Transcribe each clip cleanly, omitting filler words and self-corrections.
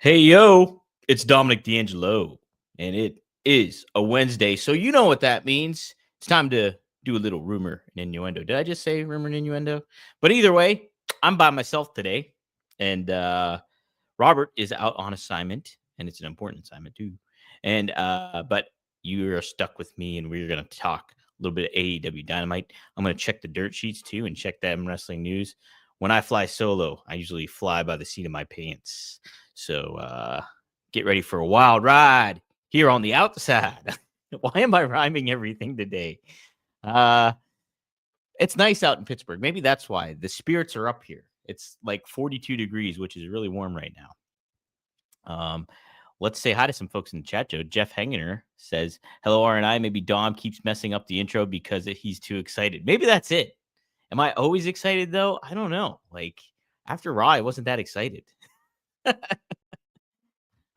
Hey, yo, it's Dominic D'Angelo, and it is a Wednesday. So, you know what that means. It's time to do a little rumor and innuendo. Did I just say rumor and innuendo? But either way, I'm by myself today, and Robert is out on assignment, and it's an important assignment too. But you are stuck with me, and we're going to talk a little bit of AEW Dynamite. I'm going to check the dirt sheets too and check that wrestling news. When I fly solo, I usually fly by the seat of my pants. So get ready for a wild ride here on the outside. Why am I rhyming everything today? It's nice out in Pittsburgh. Maybe that's why the spirits are up here. It's like 42 degrees, which is really warm right now. Let's say hi to some folks in the chat, Joe. Jeff Hengener says, hello, R&I. Maybe Dom keeps messing up the intro because he's too excited. Maybe that's it. Am I always excited, though? I don't know. Like, after Raw, I wasn't that excited.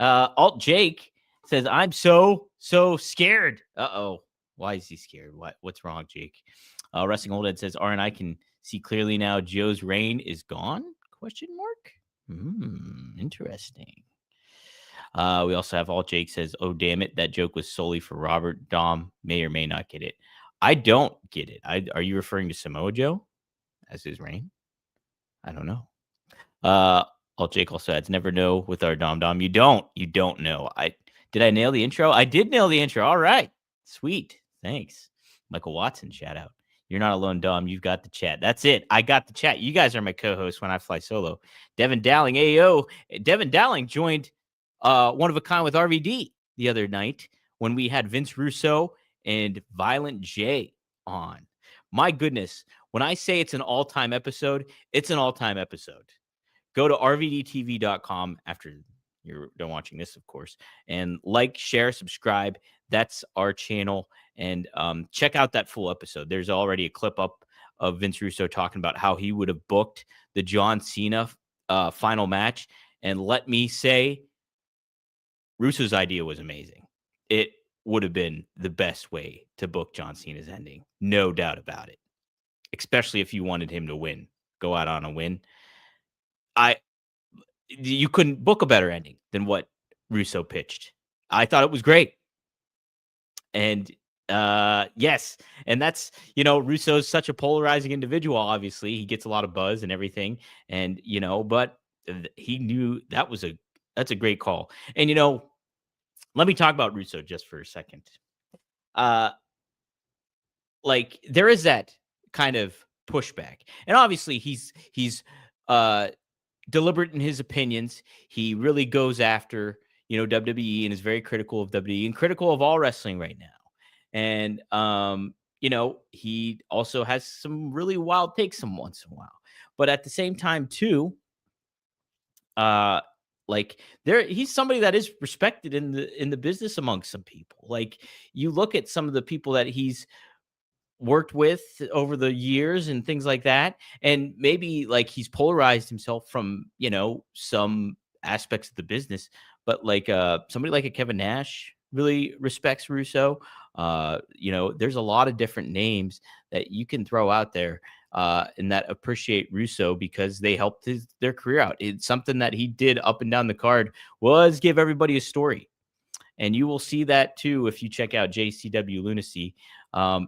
Alt Jake says, I'm so scared. Uh-oh. Why is he scared? What's wrong, Jake? Wrestling Old Ed says, R&I can see clearly now Joe's reign is gone? Question mark? Interesting. We also have Alt Jake says, oh, damn it. That joke was solely for Robert. Dom may or may not get it. I don't get it. Are you referring to Samoa Joe as his reign? I don't know. Alt Jake also adds, never know with our Dom. You don't know. Did I nail the intro? I did nail the intro. All right. Sweet. Thanks. Michael Watson, shout out. You're not alone, Dom. You've got the chat. That's it. I got the chat. You guys are my co-hosts when I fly solo. Devin Dowling, AO. Devin Dowling joined One of a Kind with RVD the other night when we had Vince Russo and Violent J on. My goodness. When I say it's an all-time episode, it's an all-time episode. Go to rvdtv.com after you're done watching this, of course, and like, share, subscribe. That's our channel. And check out that full episode. There's already a clip up of Vince Russo talking about how he would have booked the John Cena final match. And let me say, Russo's idea was amazing. It would have been the best way to book John Cena's ending. No doubt about it. Especially if you wanted him to win, go out on a win. You couldn't book a better ending than what Russo pitched. I thought it was great. And yes, and that's, Russo's such a polarizing individual. Obviously, he gets a lot of buzz and everything, and but he knew that's a great call. And let me talk about Russo just for a second. Like, there is that kind of pushback, and obviously he's deliberate in his opinions. He really goes after, WWE, and is very critical of WWE and critical of all wrestling right now. And, he also has some really wild takes some once in a while. But at the same time, too, he's somebody that is respected in the business amongst some people. Like, you look at some of the people that he's worked with over the years and things like that, and maybe like he's polarized himself from some aspects of the business, but like somebody like a Kevin Nash really respects Russo. There's a lot of different names that you can throw out there and that appreciate Russo because they helped their career out. It's something that he did up and down the card was give everybody a story. And you will see that too if you check out JCW Lunacy.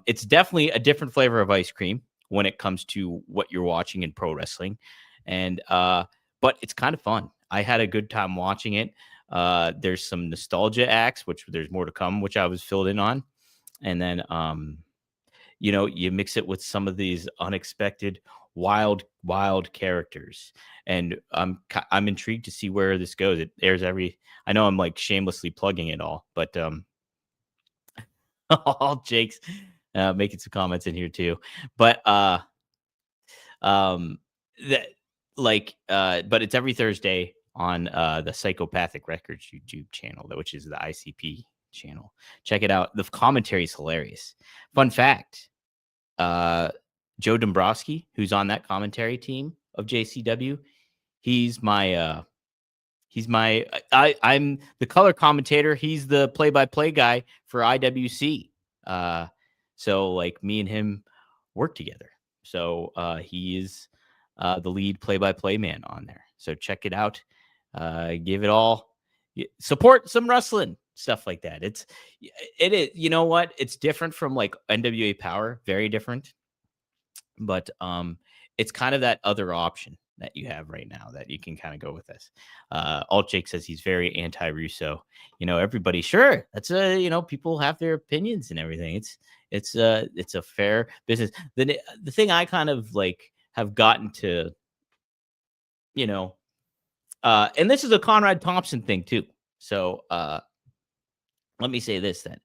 It's definitely a different flavor of ice cream when it comes to what you're watching in pro wrestling. And but it's kind of fun. I had a good time watching it. There's some nostalgia acts, which there's more to come, which I was filled in on. And then you mix it with some of these unexpected wild characters, and I'm intrigued to see where this goes. It airs I know I'm like shamelessly plugging it all, but all Jake's making some comments in here too. But but it's every Thursday on the Psychopathic Records YouTube channel, which is the ICP channel. Check it out. The commentary is hilarious. Fun fact, Joe Dombrowski, who's on that commentary team of JCW, I'm the color commentator. He's the play-by-play guy for IWC. So like me and him work together. So he is the lead play-by-play man on there. So check it out. Give it all support some wrestling stuff like that. It is, you know what? It's different from like NWA Power, very different. But it's kind of that other option that you have right now that you can kind of go with this. Alt Jake says he's very anti-Russo. Everybody, sure, that's people have their opinions and everything. It's a fair business. The thing I kind of like have gotten to, and this is a Conrad Thompson thing too. So let me say this then.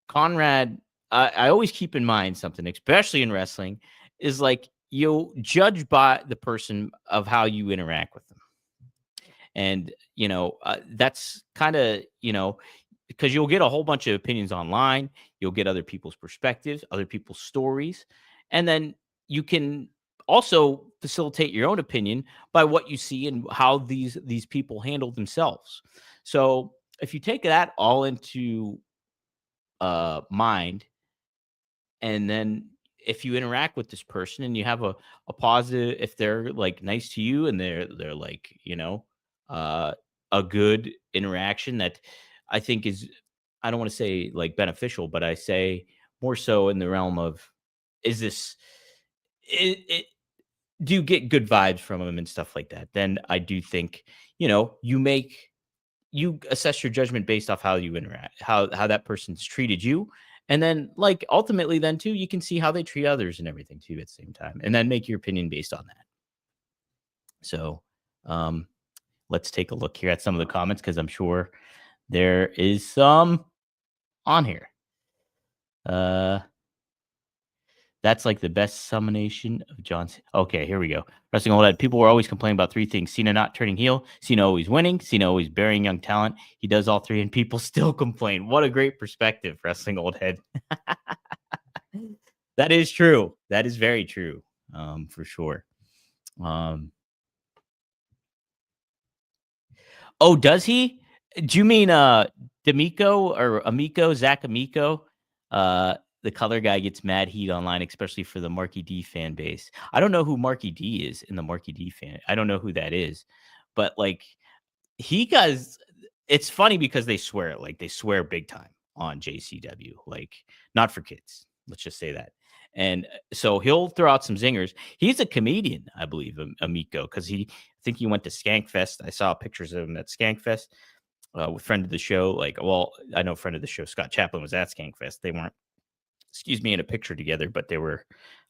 Conrad, I always keep in mind something, especially in wrestling, is like you judge by the person of how you interact with them. And, that's kind of, because you'll get a whole bunch of opinions online. You'll get other people's perspectives, other people's stories. And then you can also facilitate your own opinion by what you see and how these people handle themselves. So if you take that all into mind, and then if you interact with this person and you have a positive, if they're like nice to you and they're like, uh a good interaction that I think is, I don't want to say like beneficial, but I say more so in the realm of, is this it do you get good vibes from them and stuff like that, then I do think, you assess your judgment based off how you interact, how that person's treated you. And then like ultimately then too, you can see how they treat others and everything too at the same time. And then make your opinion based on that. So let's take a look here at some of the comments, because I'm sure there is some on here. That's like the best summation of John's. Okay, here we go. Wrestling Old Head. People were always complaining about three things: Cena not turning heel, Cena always winning, Cena always burying young talent. He does all three, and people still complain. What a great perspective, Wrestling Old Head. That is true. That is very true, for sure. Oh, does he? Do you mean D'Amico or Amico, Zach Amico? The color guy gets mad heat online, especially for the Marky D fan base. I don't know who Marky D is in the Marky D fan. I don't know who that is, but like he does. It's funny because they swear big time on JCW, like not for kids. Let's just say that. And so he'll throw out some zingers. He's a comedian, I believe, Amico, because I think he went to Skankfest. I saw pictures of him at Skankfest with friend of the show. Like, well, I know friend of the show, Scott Chaplin, was at Skankfest. They weren't, in a picture together, but they were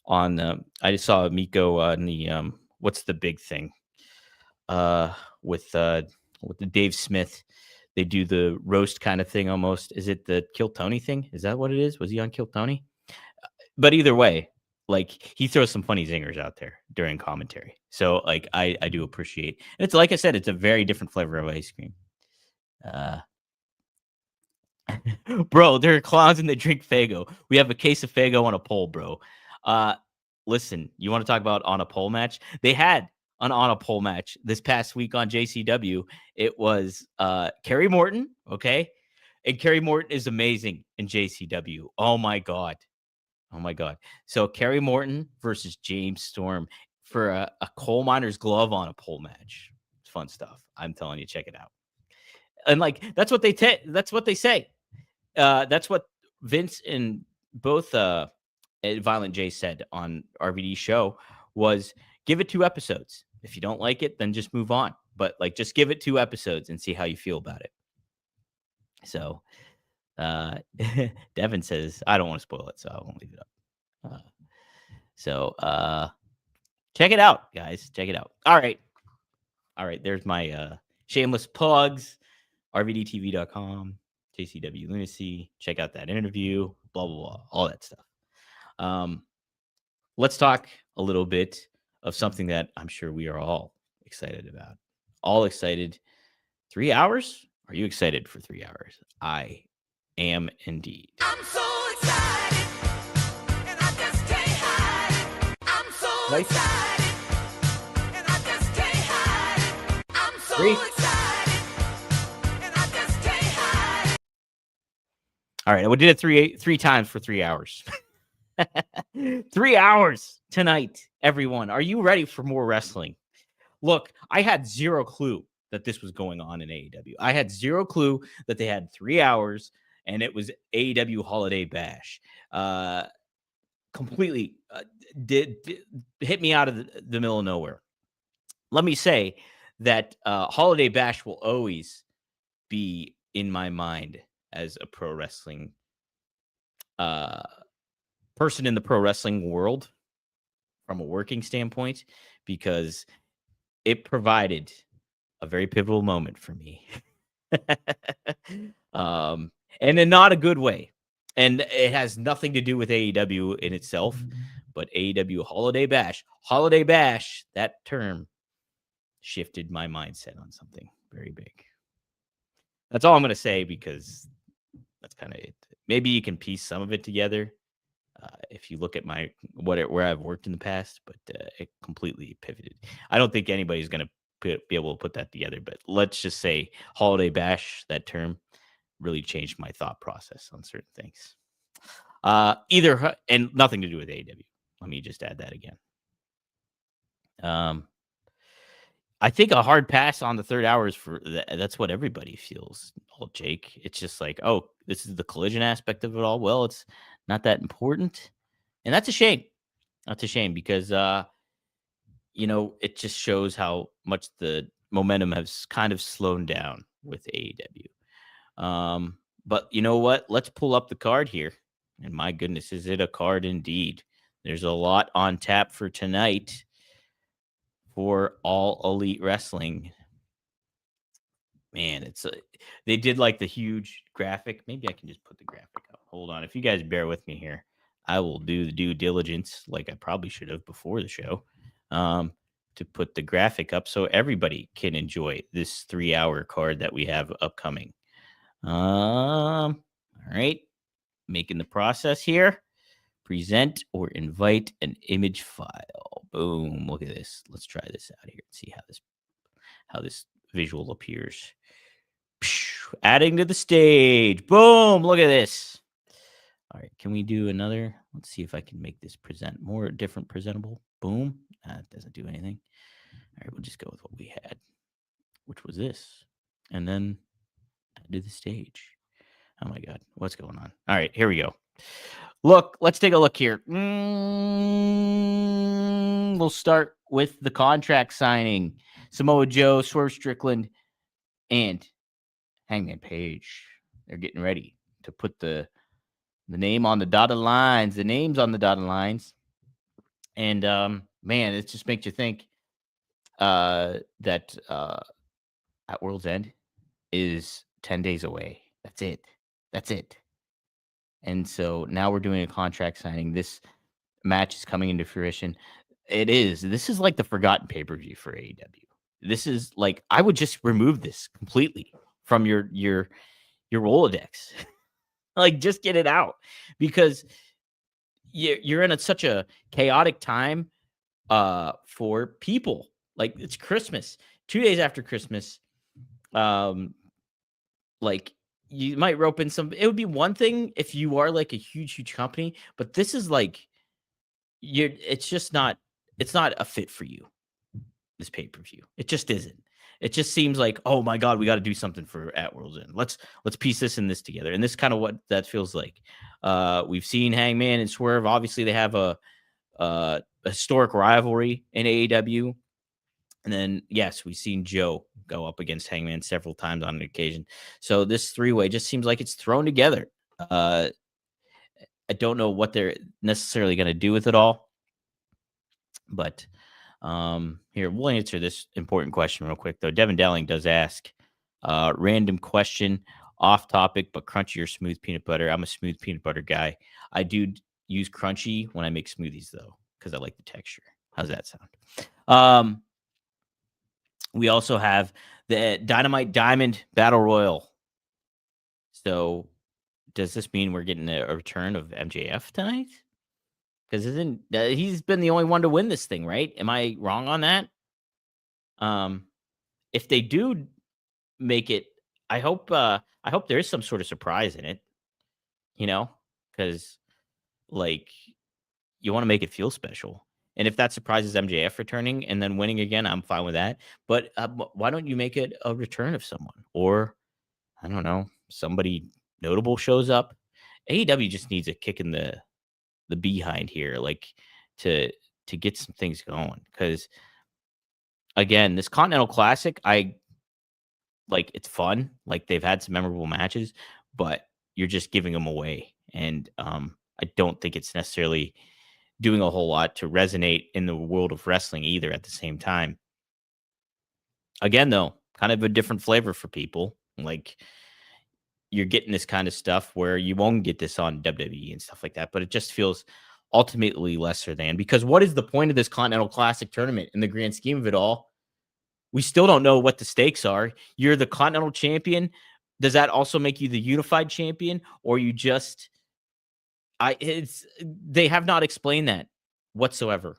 on. I just saw Miko in the what's the big thing? With the Dave Smith, they do the roast kind of thing almost. Is it the Kill Tony thing? Is that what it is? Was he on Kill Tony? But either way, like he throws some funny zingers out there during commentary. So like I do appreciate. And it's like I said, it's a very different flavor of ice cream. Bro, there are clowns and they drink Faygo. We have a case of Faygo on a pole, bro. Listen, you want to talk about on a pole match? They had an on a pole match this past week on JCW. It was Kerry Morton, okay? And Kerry Morton is amazing in JCW. Oh my God. So Kerry Morton versus James Storm for a coal miner's glove on a pole match. It's fun stuff. I'm telling you, check it out. And like that's what they say. That's what Vince and both Violent J said on RVD show was give it 2 episodes. If you don't like it, then just move on. But like just give it 2 episodes and see how you feel about it. So Devin says, I don't want to spoil it, so I won't leave it up. Check it out, guys. Check it out. All right. There's my shameless plugs. RVDTV.com, JCW Lunacy. Check out that interview. Blah blah blah. All that stuff. Let's talk a little bit of something that I'm sure we are all excited about. All excited. 3 hours? Are you excited for 3 hours? I am indeed. I'm so excited, and I just can't hide it. I'm so excited, and I just can't hide it. I'm so excited, and I just can't hide it. All right, we did it three times for 3 hours. 3 hours tonight, everyone. Are you ready for more wrestling? Look, I had zero clue that this was going on in AEW. I had zero clue that they had 3 hours and it was AEW Holiday Bash. Completely did hit me out of the middle of nowhere. Let me say that Holiday Bash will always be in my mind as a pro wrestling uh, person in the pro wrestling world from a working standpoint, because it provided a very pivotal moment for me. And in not a good way. And it has nothing to do with AEW in itself, but AEW Holiday Bash, that term shifted my mindset on something very big. That's all I'm going to say, because that's kind of it. Maybe you can piece some of it together if you look at my where I've worked in the past, but it completely pivoted. I don't think anybody's going to be able to put that together, but let's just say Holiday Bash, that term, really changed my thought process on certain things. And nothing to do with AEW. Let me just add that again. I think a hard pass on the third hour is that's what everybody feels. Oh, Jake, it's just like, oh, this is the collision aspect of it all. Well, it's not that important, and that's a shame. That's a shame, because it just shows how much the momentum has kind of slowed down with AEW. But you know what? Let's pull up the card here. And my goodness, is it a card indeed? There's a lot on tap for tonight for All Elite Wrestling. Man, they did like the huge graphic. Maybe I can just put the graphic up. Hold on. If you guys bear with me here, I will do the due diligence like I probably should have before the show, to put the graphic up so everybody can enjoy this 3-hour card that we have upcoming. All right. Making the process here. Present or invite an image file. Boom. Look at this. Let's try this out here and see how this visual appears. Adding to the stage. Boom. Look at this. All right. Can we do another? Let's see if I can make this different presentable. Boom. That doesn't do anything. All right. We'll just go with what we had, which was this. And then add to the stage. Oh my God. What's going on? All right. Here we go. Look, let's take a look here. We'll start with the contract signing. Samoa Joe, Swerve Strickland, and Hangman Page. They're getting ready to put the name on the dotted lines, the names on the dotted lines. And man, it just makes you think that At World's End is 10 days away. That's it. And so now we're doing a contract signing. This match is coming into fruition. This is like the forgotten pay-per-view for AEW. This is like, I would just remove this completely from your Rolodex. Like, just get it out, because you're in such a chaotic time for people. Like, it's Christmas, 2 days after Christmas. Like, you might rope in some. It would be one thing if you are like a huge company, but this is like it's just not. It's not a fit for you. This pay-per-view, it just isn't. It just seems like, oh my God, we got to do something for At World's End. Let's piece this and this together. And this kind of what that feels like. We've seen Hangman and Swerve. Obviously, they have a historic rivalry in AEW. And then, yes, we've seen Joe go up against Hangman several times on an occasion. So this three-way just seems like it's thrown together. I don't know what they're necessarily going to do with it all. But here, we'll answer this important question real quick, though. Devin Dowling does ask, random question, off topic, but crunchy or smooth peanut butter? I'm a smooth peanut butter guy. I do use crunchy when I make smoothies, though, because I like the texture. How's that sound? We also have the Dynamite Diamond Battle Royal. So does this mean we're getting a return of MJF tonight? Because he's been the only one to win this thing, right? Am I wrong on that? If they do make it, I hope there is some sort of surprise in it. Because like, you want to make it feel special. And if that surprises MJF returning and then winning again, I'm fine with that. But why don't you make it a return of someone? Or, I don't know, somebody notable shows up. AEW just needs a kick in the behind here, like to get some things going. Because again, this Continental Classic, I like it's fun. Like they've had some memorable matches, but you're just giving them away. And I don't think it's necessarily doing a whole lot to resonate in the world of wrestling either at the same time. Again, though, kind of a different flavor for people. Like you're getting this kind of stuff where you won't get this on WWE and stuff like that, but it just feels ultimately lesser than, because what is the point of this Continental Classic tournament in the grand scheme of it all? We still don't know what the stakes are. You're the Continental Champion. Does that also make you the Unified Champion, or you just they have not explained that whatsoever.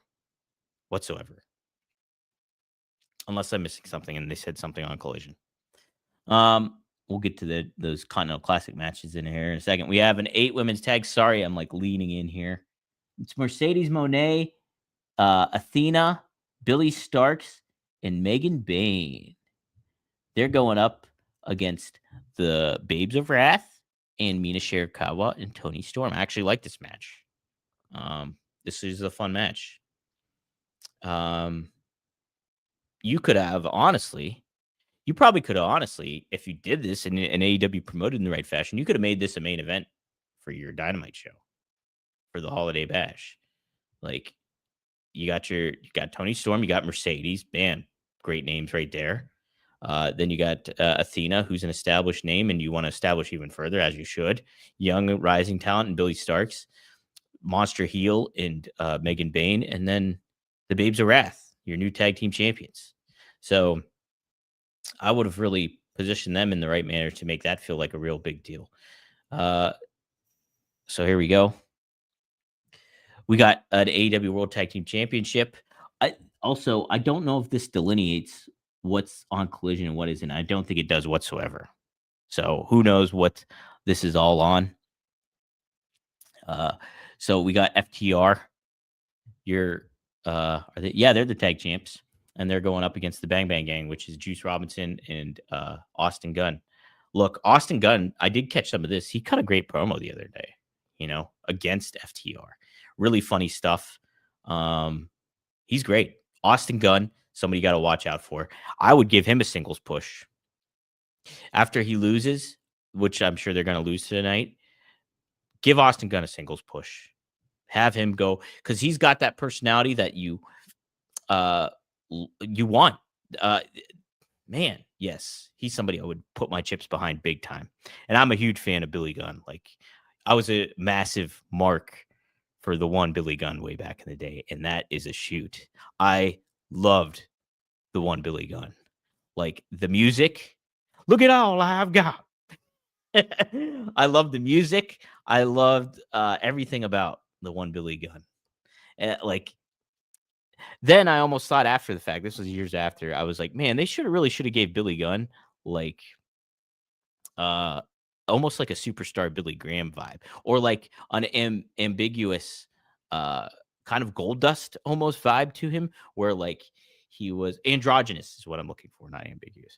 Unless I'm missing something and they said something on Collision. We'll get to those Continental Classic matches in here in a second. We have an 8 women's tag. Sorry, I'm like leaning in here. It's Mercedes Moné, Athena, Billy Starks, and Megan Bayne. They're going up against the Babes of Wrath and Mina Shirakawa and Toni Storm. I actually like this match. This is a fun match. You could have, honestly, you probably could have, honestly, if you did this and AEW promoted in the right fashion, you could have made this a main event for your Dynamite show for the Holiday Bash. Like, you got Toni Storm, you got Mercedes, bam, great names right there. Then you got Athena, who's an established name, and you want to establish even further, as you should. Young rising talent and Billy Starks, Monster Heel and Megan Bayne, and then the Babes of Wrath, your new tag team champions. So I would have really positioned them in the right manner to make that feel like a real big deal. So here we go. We got an AEW World Tag Team Championship. I don't know if this delineates what's on Collision and what isn't. I don't think it does whatsoever. So who knows what this is all on. So we got FTR. They're the tag champs, and they're going up against the Bang Bang Gang, which is Juice Robinson and Austin Gunn. Look, Austin Gunn, I did catch some of this. He cut a great promo the other day, against FTR. Really funny stuff. He's great. Austin Gunn, somebody you got to watch out for. I would give him a singles push. After he loses, which I'm sure they're going to lose tonight, give Austin Gunn a singles push. Have him go, because he's got that personality that you want. Man, yes, he's somebody I would put my chips behind big time. And I'm a huge fan of Billy Gunn. Like, I was a massive mark for the one Billy Gunn way back in the day, and that is a shoot. I loved the one Billy Gunn. Like, the music, look at all I've got. I loved the music. I loved everything about the one Billy Gunn. Then I almost thought after the fact, this was years after, I was like, man, they should have gave Billy Gunn like almost like a superstar Billy Graham vibe, or like an ambiguous kind of Gold Dust almost vibe to him, where like he was androgynous is what I'm looking for, not ambiguous.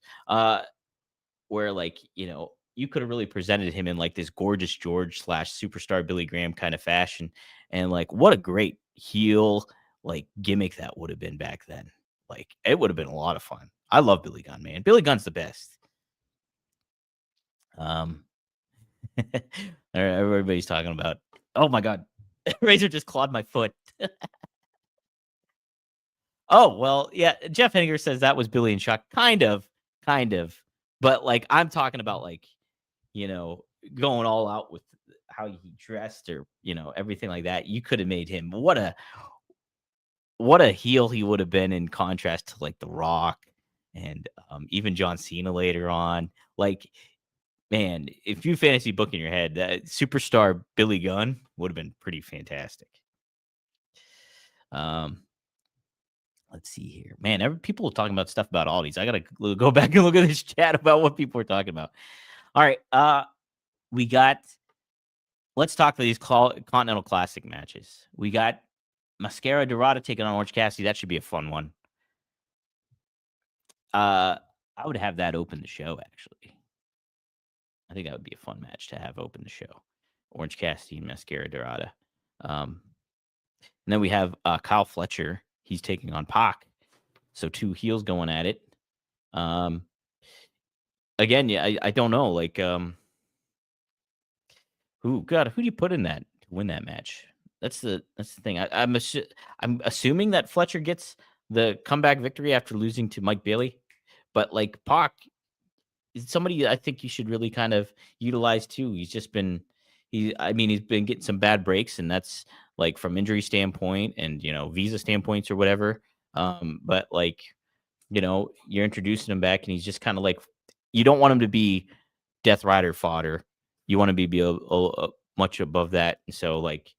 Where like, you could have really presented him in like this Gorgeous George / superstar Billy Graham kind of fashion. And like, what a great heel like gimmick that would have been back then. Like, it would have been a lot of fun. I love Billy Gunn, man. Billy Gunn's the best. Everybody's talking about, oh my God, Razor just clawed my foot. Oh, well, yeah. Jeff Henniger says that was Billy and Chuck. Kind of. But like, I'm talking about like, going all out with how he dressed or, everything like that. You could have made him what a heel he would have been, in contrast to like The Rock and even John Cena later on. Like, man, if you fantasy book in your head, that superstar Billy Gunn would have been pretty fantastic. Let's see here, man. People are talking about stuff about Aldi's. I gotta go back and look at this chat about what people are talking about. All right, let's talk about these Continental Classic matches. We got Mascara Dorada taking on Orange Cassidy. That should be a fun one. I would have that open the show, actually. I think that would be a fun match to have open the show. Orange Cassidy and Mascara Dorada. And then we have Kyle Fletcher. He's taking on Pac. So 2 heels going at it. Again, yeah, I don't know. Like, who do you put in that to win that match? That's the thing. I'm assuming that Fletcher gets the comeback victory after losing to Mike Bailey, but like Pac is somebody I think you should really kind of utilize too. He's been getting some bad breaks, and that's like from injury standpoint and visa standpoints or whatever. But like you're introducing him back, and he's just kind of like you don't want him to be Death Rider fodder. You want to be a much above that. And so like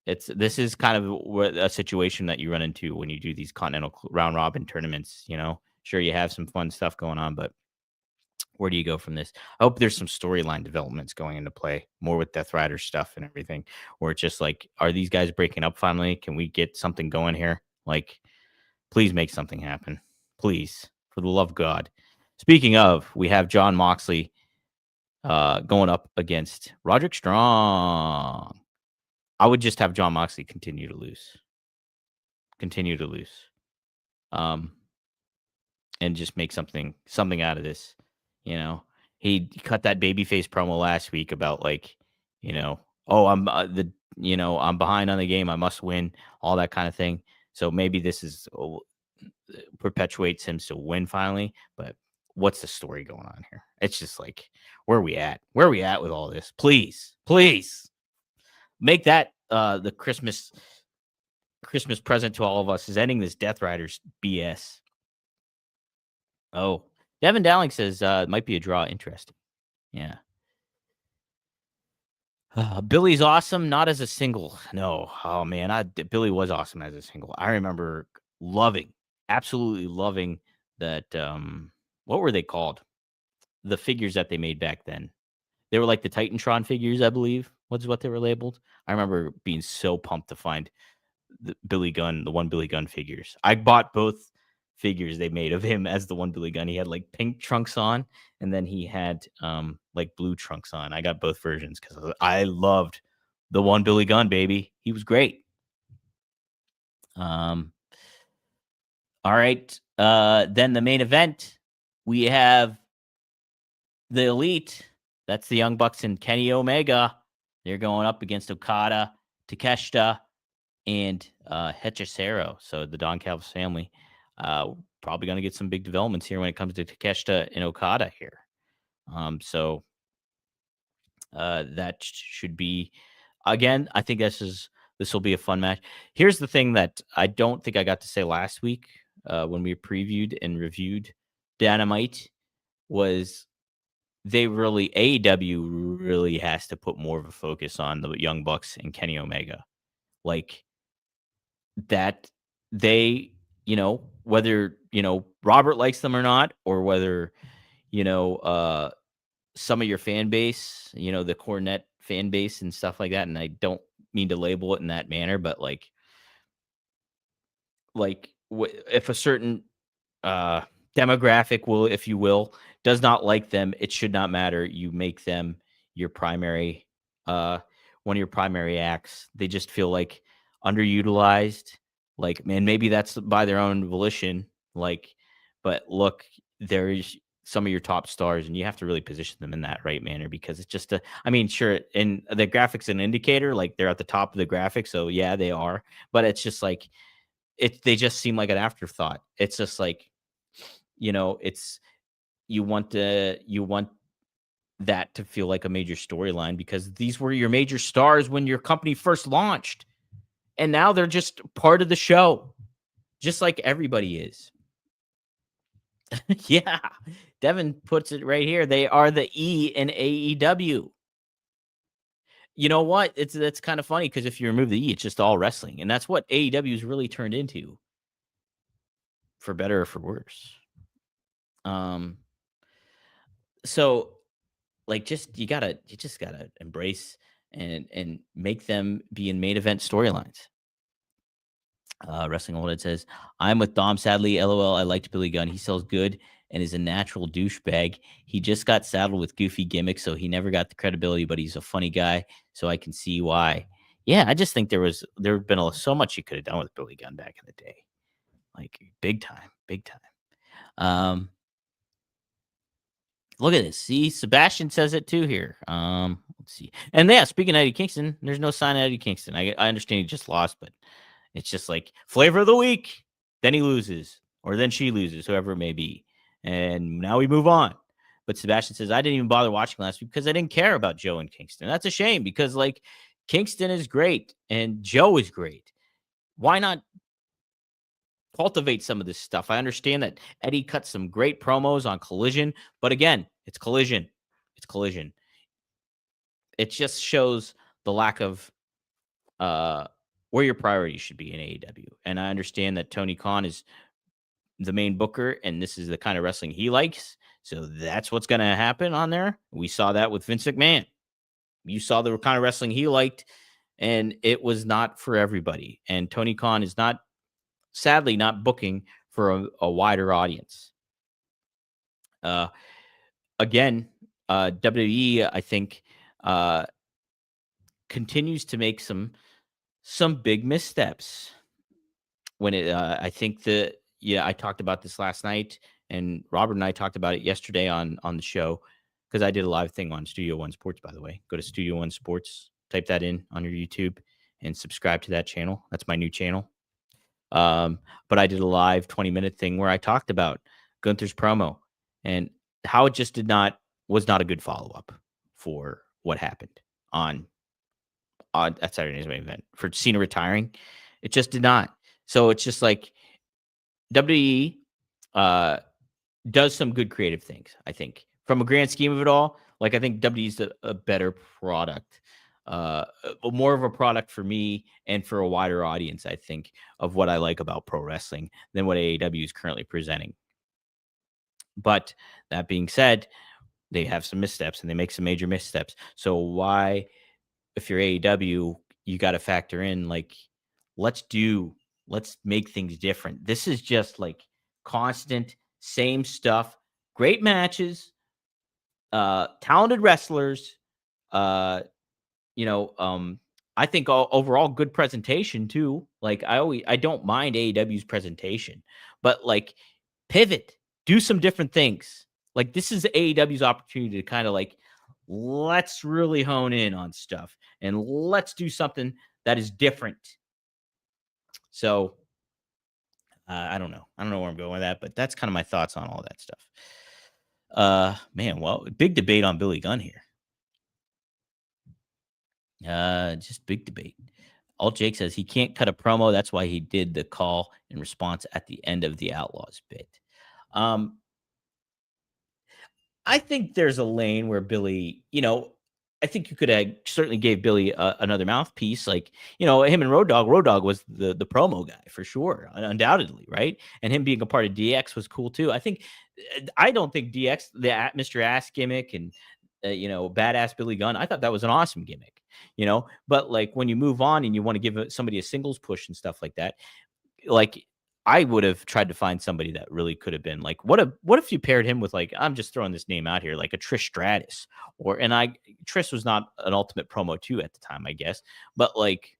this is kind of a situation that you run into when you do these continental round robin tournaments. Sure you have some fun stuff going on, but where do you go from this? I hope there's some storyline developments going into play, more with Death Rider stuff and everything, where it's just like, are these guys breaking up finally? Can we get something going here? Like, please make something happen. Please, for the love of God. Speaking of, we have John Moxley going up against Roderick Strong. I would just have John Moxley continue to lose. And just make something out of this. He cut that babyface promo last week about like, oh, I'm I'm behind on the game. I must win, all that kind of thing. So maybe this is perpetuates him to win finally. But what's the story going on here? It's just like, where are we at? Where are we at with all this? Please make that the Christmas present to all of us, is ending this Death Riders BS. Oh, Devin Dowling says it might be a draw. Interesting. Yeah. Billy's awesome, not as a single. No. Oh, man. Billy was awesome as a single. I remember absolutely loving that. What were they called? The figures that they made back then. They were like the Titantron figures, I believe, was what they were labeled. I remember being so pumped to find the one Billy Gunn figures. I bought both figures they made of him as the one Billy Gunn. He had like pink trunks on, and then he had like blue trunks on. I got both versions because I loved the one Billy Gunn, baby. He was great. All right. Then the main event, we have the Elite. That's the Young Bucks and Kenny Omega. They're going up against Okada, Takeshita, and Hechicero. So the Don Callis family. Probably going to get some big developments here when it comes to Takeshita and Okada here. So that should be, again, I think this will be a fun match. Here's the thing that I don't think I got to say last week when we previewed and reviewed Dynamite was AEW really has to put more of a focus on the Young Bucks and Kenny Omega. Like that they, whether, Robert likes them or not, or whether, some of your fan base, the Cornette fan base and stuff like that. And I don't mean to label it in that manner, but like if a certain demographic if you will, does not like them, it should not matter. You make them your primary, one of your primary acts. They just feel like underutilized. Like, man, maybe that's by their own volition. Like, but look, there's some of your top stars, and you have to really position them in that right manner because it's just sure, and the graphics an indicator, like they're at the top of the graphic, so yeah, they are. But it's just like they just seem like an afterthought. It's just like, it's you want that to feel like a major storyline because these were your major stars when your company first launched. And now they're just part of the show, just like everybody is. Yeah. Devin puts it right here. They are the E in AEW. You know what? That's kind of funny because if you remove the E, it's just all wrestling. And that's what AEW has really turned into, for better or for worse. So like you just gotta embrace and make them be in main event storylines. Wrestling Old Head says, I'm with Dom, sadly. LOL. I liked Billy Gunn. He sells good and is a natural douchebag. He just got saddled with goofy gimmicks, so he never got the credibility, but he's a funny guy, so I can see why. Yeah, I just think there have been so much you could have done with Billy Gunn back in the day. Like big time, big time. Look at this. See, Sebastian says it too here. Let's see. And yeah, speaking of Eddie Kingston, there's no sign of Eddie Kingston. I understand he just lost, but it's just like flavor of the week. Then he loses, or then she loses, whoever it may be. And now we move on. But Sebastian says, I didn't even bother watching last week because I didn't care about Joe and Kingston. That's a shame because, like, Kingston is great and Joe is great. Why not cultivate some of this stuff? I understand that Eddie cut some great promos on Collision, but again, it's Collision. It's Collision. It just shows the lack of where your priorities should be in AEW. And I understand that Tony Khan is the main booker, and this is the kind of wrestling he likes. So that's what's going to happen on there. We saw that with Vince McMahon. You saw the kind of wrestling he liked, and it was not for everybody. And Tony Khan is not, sadly, not booking for a wider audience. Again, WWE, I think, continues to make some big missteps. When I think I talked about this last night, and Robert and I talked about it yesterday on the show because I did a live thing on Studio One Sports. By the way, go to Studio One Sports, type that in on your YouTube, and subscribe to that channel. That's my new channel. But I did a live 20-minute thing where I talked about Gunther's promo and how it just was not a good follow-up for what happened on at Saturday Night's Main Event for Cena retiring. It just did not. So it's just like WWE does some good creative things, I think. From a grand scheme of it all, like I think WWE's a better product, more of a product for me and for a wider audience, I think, of what I like about pro wrestling than what AEW is currently presenting. But that being said, they have some missteps and they make some major missteps. So why, if you're AEW, you got to factor in, like, let's make things different. This is just like constant, same stuff, great matches, talented wrestlers, I think overall good presentation too. Like I don't mind AEW's presentation, but like pivot, do some different things. Like this is AEW's opportunity to kind of like, let's really hone in on stuff and let's do something that is different. So I don't know. I don't know where I'm going with that, but that's kind of my thoughts on all that stuff. Man, well, big debate on Billy Gunn here. Just big debate. Alt Jake says he can't cut a promo. That's why he did the call in response at the end of the Outlaws bit. I think there's a lane where Billy, I think you could have certainly gave Billy another mouthpiece. Like, him and Road Dogg. Road Dogg was the promo guy for sure, undoubtedly, right? And him being a part of DX was cool too. I don't think DX, the Mr. Ass gimmick and, badass Billy Gunn, I thought that was an awesome gimmick, but like when you move on and you want to give somebody a singles push and stuff like that, like I would have tried to find somebody that really could have been like, what if you paired him with, like, I'm just throwing this name out here, like a Trish Stratus, Trish was not an Ultimate promo too at the time, I guess, but like,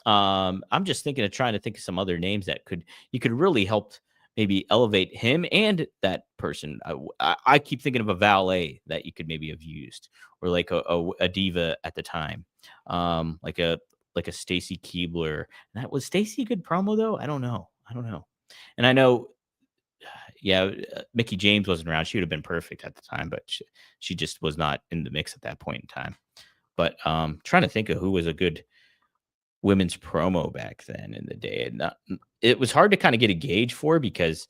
I'm just trying to think of some other names that you could really help maybe elevate him and that person. I keep thinking of a valet that you could maybe have used, or like a diva at the time, like a Stacy Keibler. That was Stacy a good promo though? I don't know. And I know, yeah, Mickey James wasn't around. She would have been perfect at the time, but she just was not in the mix at that point in time. But trying to think of who was a good women's promo back then in the day, and it was hard to kind of get a gauge for, because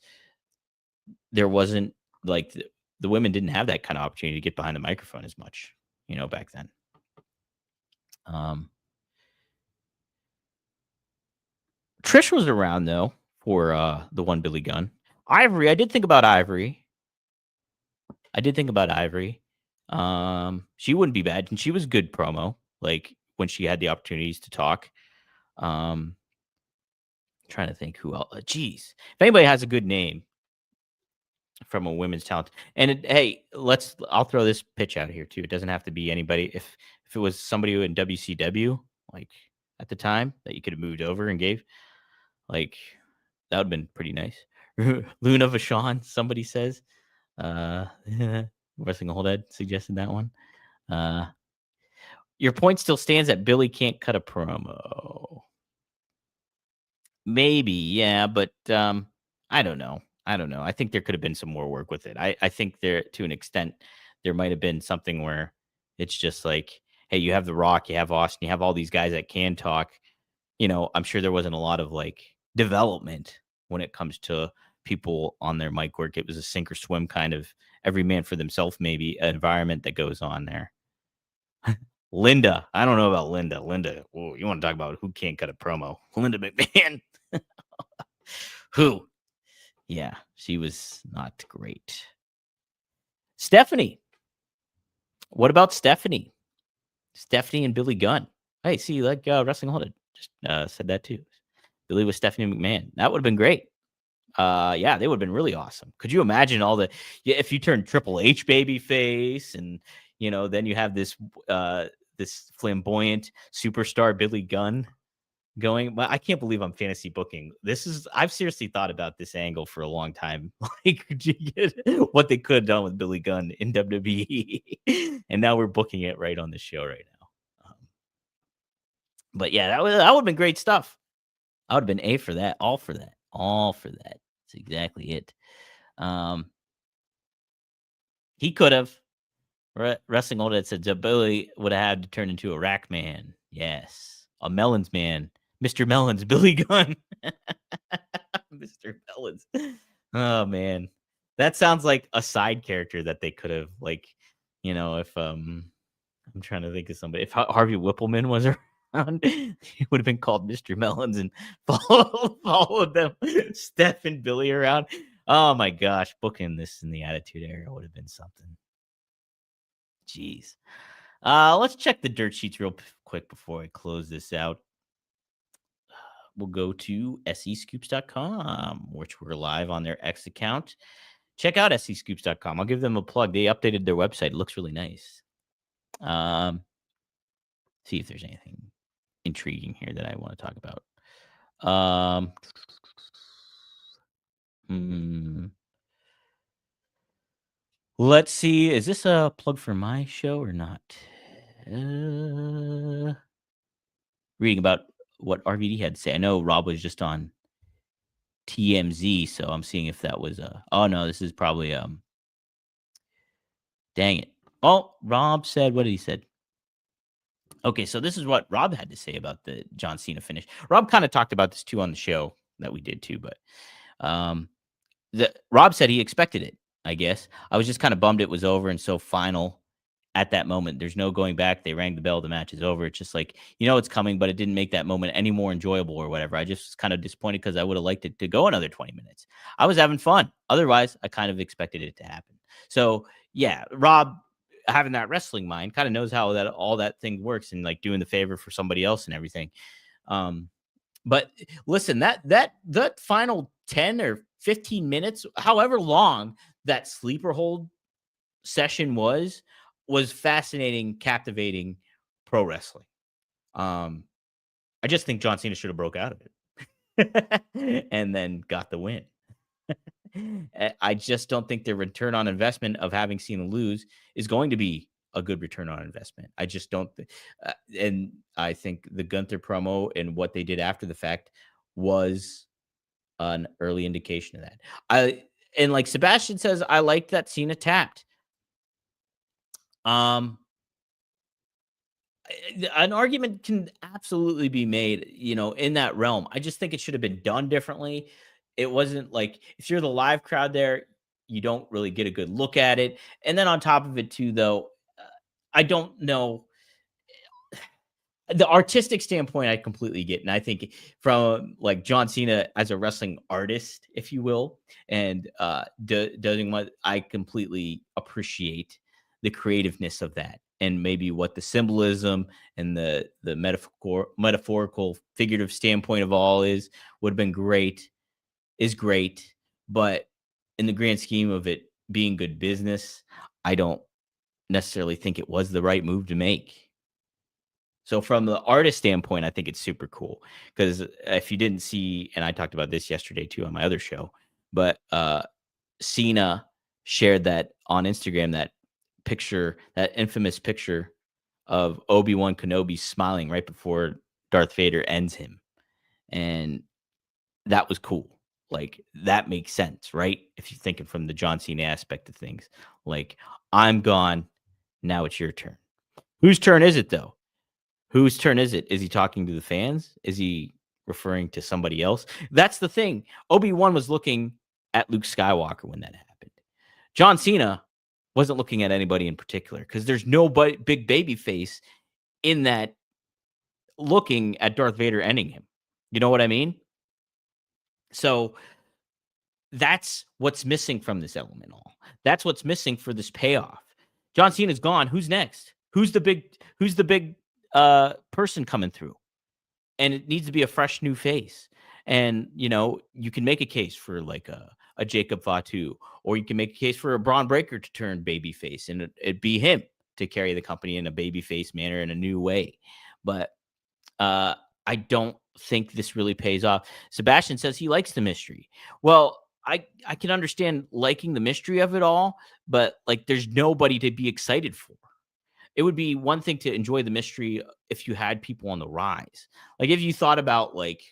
there wasn't like the women didn't have that kind of opportunity to get behind the microphone as much, back then. Trish was around though for the one Billy Gunn. Ivory, I did think about Ivory. She wouldn't be bad, and she was good promo, like when she had the opportunities to talk. trying to think who else. Geez, if anybody has a good name from a women's talent, and hey, I'll throw this pitch out here too. It doesn't have to be anybody. If it was somebody in WCW, like at the time, that you could have moved over and gave, like that would have been pretty nice. Luna Vachon, somebody says. Uh, Wrestling Old Ed suggested that one. Your point still stands that Billy can't cut a promo. Maybe, yeah, but I don't know. I think there could have been some more work with it. I think there, to an extent, there might have been something where it's just like, hey, you have The Rock, you have Austin, you have all these guys that can talk. I'm sure there wasn't a lot of like development when it comes to people on their mic work. It was a sink or swim kind of every man for themselves, maybe environment that goes on there. Linda, I don't know about Linda. Linda, ooh, you want to talk about who can't cut a promo? Linda McMahon. Who? Yeah, she was not great. Stephanie. What about Stephanie? Stephanie and Billy Gunn. Hey, see, like Wrestling Holiday just said that too. Billy with Stephanie McMahon. That would have been great. Yeah, they would have been really awesome. Could you imagine if you turn Triple H baby face and then you have this this flamboyant superstar Billy Gunn going. But I can't believe I'm fantasy booking. I've seriously thought about this angle for a long time. Like, could you get what they could have done with Billy Gunn in WWE? And now we're booking it right on the show right now. But yeah, that would have been great stuff. I would have been A for that, all for that. That's exactly it. He could have. Wrestling Old Ed said Billy would have had to turn into a rack man. Yes. A Melons man. Mr. Melons, Billy Gunn. Mr. Melons. Oh man. That sounds like a side character that they could have, like, if I'm trying to think of somebody. If Harvey Whippleman was around, he would have been called Mr. Melons and followed them, Steph and Billy around. Oh my gosh, booking this in the Attitude Era would have been something. Jeez. Let's check the dirt sheets real quick before I close this out. We'll go to SEScoops.com, which we're live on their X account. Check out SEScoops.com. I'll give them a plug. They updated their website. It looks really nice. See if there's anything intriguing here that I want to talk about. Let's see. Is this a plug for my show or not? Reading about what RVD had to say. I know Rob was just on TMZ, so I'm seeing if that was oh no, this is probably dang it. Oh, Rob said, what did he said? Okay, so this is what Rob had to say about the John Cena finish. Rob kind of talked about this too on the show that we did too, but Rob said he expected it, I guess. I was just kind of bummed it was over and so final at that moment. There's no going back. They rang the bell. The match is over. It's just like, it's coming, but it didn't make that moment any more enjoyable or whatever. I just was kind of disappointed because I would have liked it to go another 20 minutes. I was having fun. Otherwise, I kind of expected it to happen. So yeah, Rob, having that wrestling mind, kind of knows how all that thing works and like doing the favor for somebody else and everything. But listen, that final 10 or 15 minutes, however long that sleeper hold session was fascinating, captivating pro wrestling. I just think John Cena should have broke out of it and then got the win. I just don't think the return on investment of having Cena lose is going to be a good return on investment. I just don't. And I think the Gunther promo and what they did after the fact was an early indication of that. And like Sebastian says, I like that Cena tapped. An argument can absolutely be made, in that realm. I just think it should have been done differently. It wasn't like, if you're the live crowd there, you don't really get a good look at it. And then on top of it too, though, I don't know. The artistic standpoint, I completely get. And I think from like John Cena as a wrestling artist, if you will, and doing what I completely appreciate the creativeness of that. and maybe what the symbolism and the metaphorical figurative standpoint of all would have been great, is great, but in the grand scheme of it being good business, I don't necessarily think it was the right move to make. So from the artist standpoint, I think it's super cool because if you didn't see, and I talked about this yesterday too on my other show, but Cena shared that on Instagram, that picture, that infamous picture of Obi-Wan Kenobi smiling right before Darth Vader ends him. And that was cool. Like that makes sense, right? If you're thinking from the John Cena aspect of things, like I'm gone, now it's your turn. Whose turn is it though? Whose turn is it? Is he talking to the fans? Is he referring to somebody else? That's the thing. Obi-Wan was looking at Luke Skywalker when that happened. John Cena wasn't looking at anybody in particular because there's no big baby face in that looking at Darth Vader ending him. You know what I mean? So that's what's missing from this element all. That's what's missing for this payoff. John Cena's gone. Who's next? Who's the big person coming through? And it needs to be a fresh new face. And you can make a case for like a Jacob Fatu, or you can make a case for a Braun Breaker to turn babyface, and it'd be him to carry the company in a babyface manner in a new way. But I don't think this really pays off. Sebastian says he likes the mystery. Well, I can understand liking the mystery of it all, but like there's nobody to be excited for. It would be one thing to enjoy the mystery if you had people on the rise. Like if you thought about like,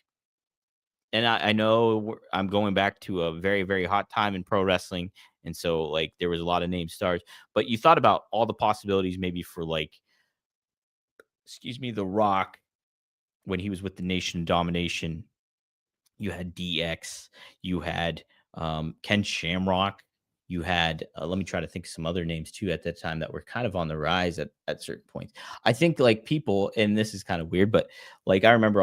and I know I'm going back to a very, very hot time in pro wrestling. And so like there was a lot of name stars, but you thought about all the possibilities maybe for like, excuse me, The Rock when he was with the Nation of Domination. You had DX, you had Ken Shamrock, you had let me try to think of some other names too at that time that were kind of on the rise at certain points. I think like people, and this is kind of weird, but like I remember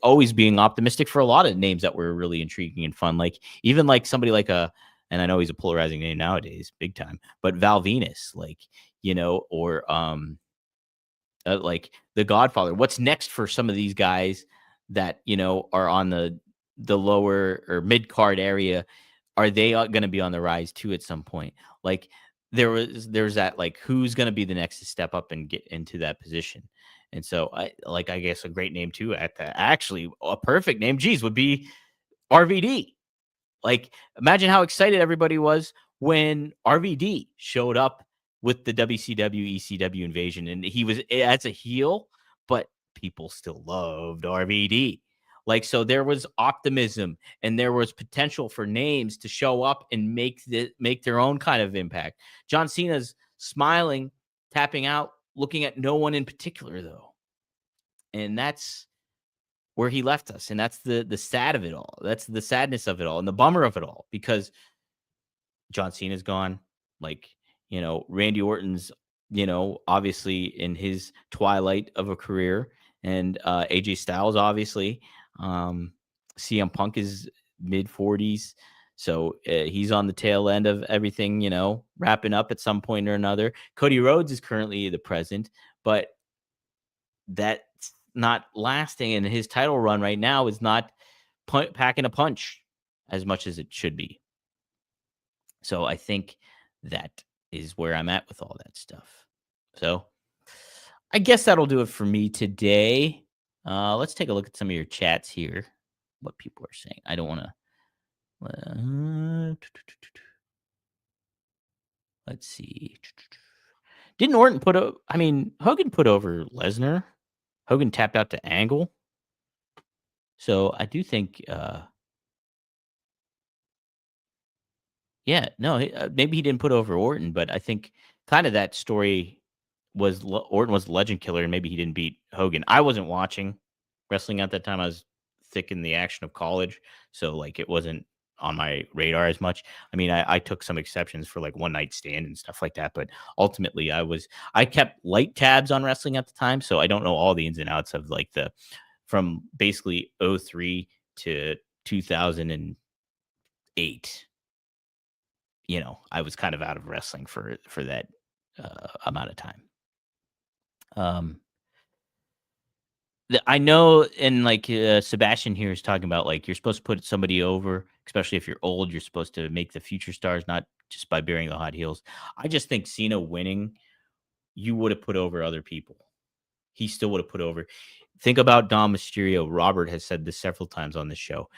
always being optimistic for a lot of names that were really intriguing and fun. Like even like somebody like and I know he's a polarizing name nowadays, big time, but Val Venus, like or like the Godfather. What's next for some of these guys that are on the lower or mid card area? Are they going to be on the rise too at some point? Like there's that like who's going to be the next to step up and get into that position? And so I guess a great name too at that, actually a perfect name, geez, would be RVD. Like, imagine how excited everybody was when RVD showed up with the WCW ECW invasion, and he was as a heel, but people still loved RVD. Like, so there was optimism and there was potential for names to show up and make their own kind of impact. John Cena's smiling, tapping out, looking at no one in particular, though. And that's where he left us. And that's the sad of it all. That's the sadness of it all and the bummer of it all, because John Cena's gone. Like, Randy Orton's, obviously in his twilight of a career, and AJ Styles, obviously. CM Punk is mid 40s. So he's on the tail end of everything, wrapping up at some point or another. Cody Rhodes is currently the present, but that's not lasting. And his title run right now is not packing a punch as much as it should be. So I think that is where I'm at with all that stuff. So I guess that'll do it for me today. Let's take a look at some of your chats here. What people are saying. I don't want to. Let's see. Didn't Orton Hogan put over Lesnar. Hogan tapped out to Angle. So I do think, yeah, no, maybe he didn't put over Orton, but I think kind of that story was Orton was the legend killer, and maybe he didn't beat Hogan. I wasn't watching wrestling at that time. I was thick in the action of college, so like it wasn't on my radar as much. I mean, I took some exceptions for like one night stand and stuff like that, but ultimately I kept light tabs on wrestling at the time, so I don't know all the ins and outs of like from basically 03 to 2008. I was kind of out of wrestling for that amount of time. I know, and like Sebastian here is talking about, like, you're supposed to put somebody over, especially if you're old. You're supposed to make the future stars, not just by bearing the hot heels. I just think Cena winning, you would have put over other people. He still would have put over. Think about Dom Mysterio. Robert has said this several times on this show.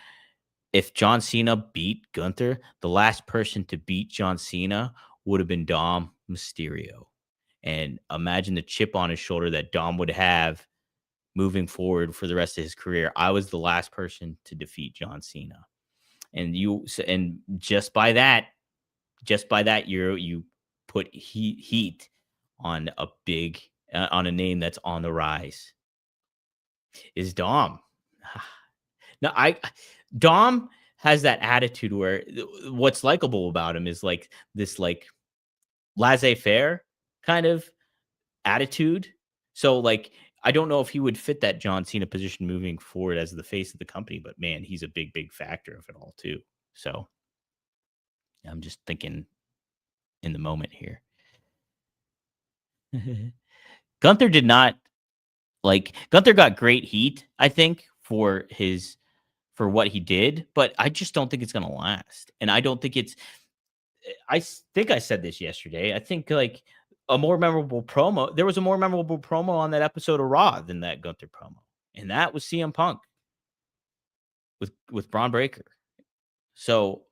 If John Cena beat Gunther, the last person to beat John Cena would have been Dom Mysterio. And imagine the chip on his shoulder that Dom would have moving forward for the rest of his career. I was the last person to defeat John Cena. And just by that, you put heat on a big on a name that's on the rise. Is Dom. No, I Dom has that attitude where what's likable about him is like this like laissez-faire kind of attitude. So like I don't know if he would fit that John Cena position moving forward as the face of the company, but man, he's a big factor of it all too. So I'm just thinking in the moment here. Gunther did not Gunther got great heat, I think, for what he did, but I just don't think it's gonna last. And I don't think it's think I said this yesterday. I think like a more memorable promo. There was a more memorable promo on that episode of Raw than that Gunther promo, and that was CM Punk with Braun Breaker. So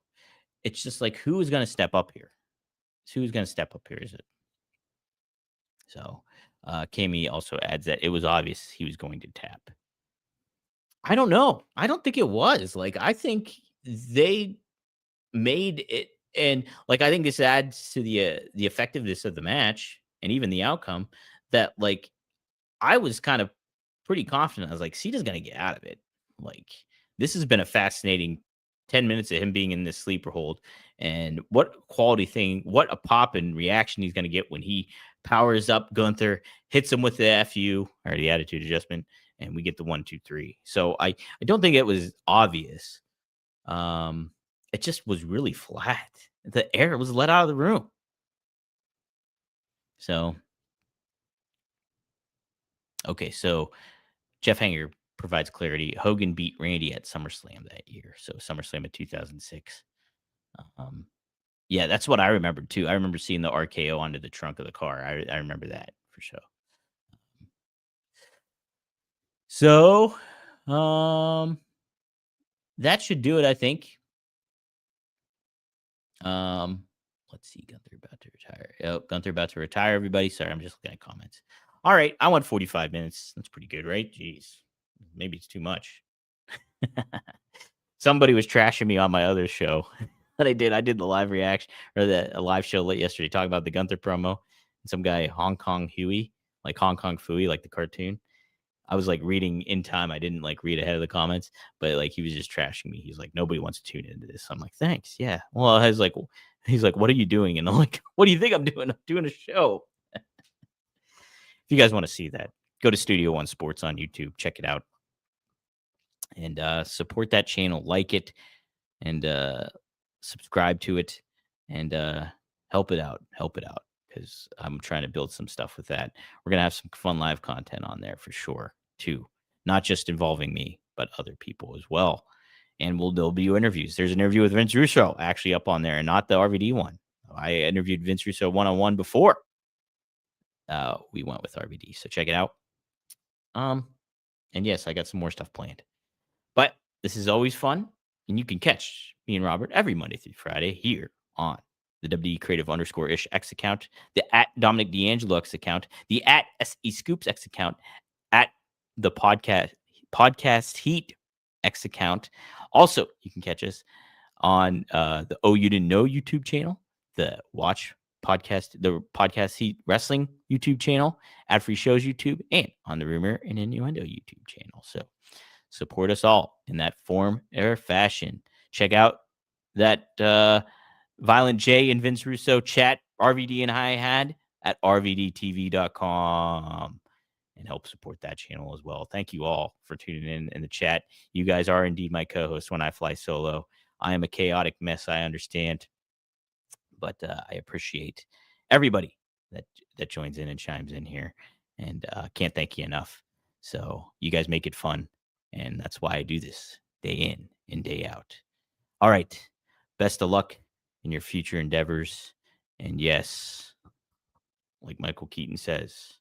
it's just like who is going to step up here? Who's going to step up here? Is it? So Kami also adds that it was obvious he was going to tap. I don't know. I don't think it was. Like I think they made it, and like I think this adds to the effectiveness of the match and even the outcome. That like I was kind of pretty confident. I was like, Cena's gonna get out of it. Like this has been a fascinating 10 minutes of him being in this sleeper hold, and what quality thing, what a pop and reaction he's gonna get when he powers up Gunther, hits him with the FU or the attitude adjustment, and we get the 1, 2, 3. So I don't think it was obvious. It just was really flat. The air was let out of the room. So, okay, so Jeff Hanger provides clarity. Hogan beat Randy at SummerSlam that year. So SummerSlam of 2006. Yeah, that's what I remembered too. I remember seeing the RKO onto the trunk of the car. I remember that for sure. So, that should do it, I think. Let's see. Gunther about to retire. Oh, Gunther about to retire, everybody. Sorry, I'm just looking at comments. All right. I went 45 minutes. That's pretty good, right? Jeez. Maybe it's too much. Somebody was trashing me on my other show that I did. I did the live reaction or a live show late yesterday talking about the Gunther promo. And some guy, Hong Kong Huey, like Hong Kong Fooey, like the cartoon. I was like reading in time. I didn't like read ahead of the comments, but like he was just trashing me. He's like, nobody wants to tune into this. I'm like, thanks. Yeah. Well, I was like, he's like, what are you doing? And I'm like, what do you think I'm doing? I'm doing a show. If you guys want to see that, go to Studio One Sports on YouTube. Check it out. And support that channel. Like it and subscribe to it and help it out. Help it out because I'm trying to build some stuff with that. We're going to have some fun live content on there for sure. Too, not just involving me, but other people as well. And there'll be interviews. There's an interview with Vince Russo actually up on there, and not the RVD one. I interviewed Vince Russo one-on-one before we went with RVD, so check it out. And yes, I got some more stuff planned, but this is always fun, and you can catch me and Robert every Monday through Friday here on the WD Creative _ish X account, the at Dominic D'Angelo X account, the at SE Scoops X account, at the podcast Heat X account. Also, you can catch us on the Oh You Didn't Know YouTube channel, the podcast Heat Wrestling YouTube channel, Ad Free Shows YouTube, and on the Rumor and Innuendo YouTube channel. So support us all in that form or fashion. Check out that Violent J and Vince Russo chat RVD and I had at rvdtv.com. And help support that channel as well. Thank you all for tuning in the chat. You guys are indeed my co-host when I fly solo. I am a chaotic mess, I understand. But I appreciate everybody that joins in and chimes in here. and can't thank you enough. So you guys make it fun, and that's why I do this day in and day out. All right. Best of luck in your future endeavors. And yes, like Michael Keaton says,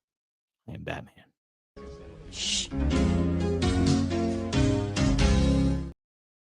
I am Batman. Shh.